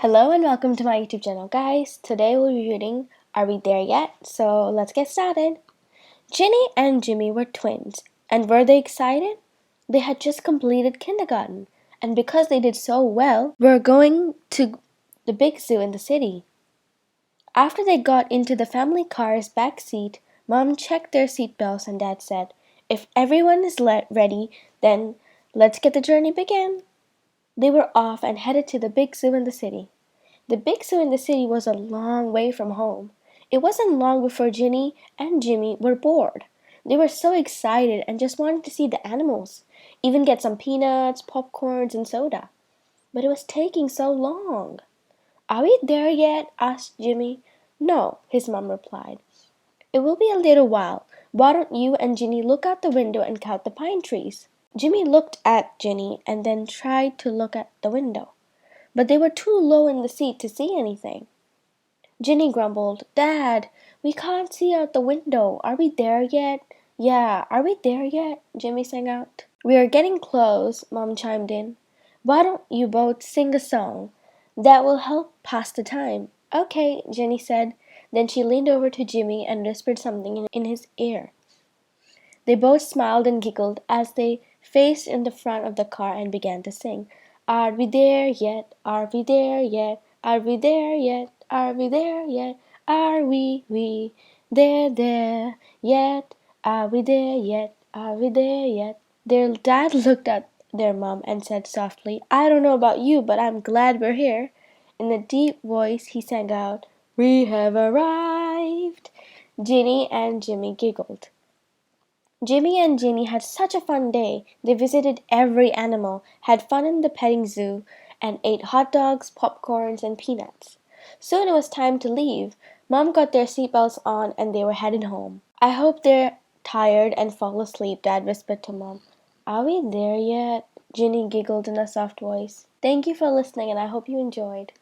Hello and welcome to my YouTube channel, guys. Today we'll be reading Are We There Yet? So let's get started. Ginny and Jimmy were twins, and were they excited? They had just completed kindergarten, and because they did so well, were going to the big zoo in the city. After they got into the family car's back seat, Mom checked their seatbelts and Dad said, "If everyone is ready, then let's get the journey begin." They were off and headed to the big zoo in the city. The big zoo in the city was a long way from home. It wasn't long before Ginny and Jimmy were bored. They were so excited and just wanted to see the animals, even get some peanuts, popcorns, and soda. But it was taking so long. "Are we there yet?" asked Jimmy. "No," his mom replied. "It will be a little while. Why don't you and Ginny look out the window and count the pine trees?" Jimmy looked at Ginny and then tried to look at the window, but they were too low in the seat to see anything. Ginny grumbled, "Dad, we can't see out the window. Are we there yet?" "Yeah, are we there yet?" Jimmy sang out. "We are getting close," Mom chimed in. "Why don't you both sing a song? That will help pass the time." "Okay," Jenny said. Then she leaned over to Jimmy and whispered something in his ear. They both smiled and giggled as they faced in the front of the car and began to sing. "Are we there yet? Are we there yet? Are we there yet? Are we there yet? Are we there yet? Are we there yet? Are we there yet?" Their dad looked at their mom and said softly, "I don't know about you, but I'm glad we're here." In a deep voice he sang out, "We have arrived." Ginny and Jimmy giggled. Jimmy and Ginny had such a fun day. They visited every animal, had fun in the petting zoo, and ate hot dogs, popcorns, and peanuts. Soon it was time to leave. Mom got their seatbelts on and they were headed home. "I hope they're tired and fall asleep," Dad whispered to Mom. "Are we there yet?" Ginny giggled in a soft voice. Thank you for listening and I hope you enjoyed.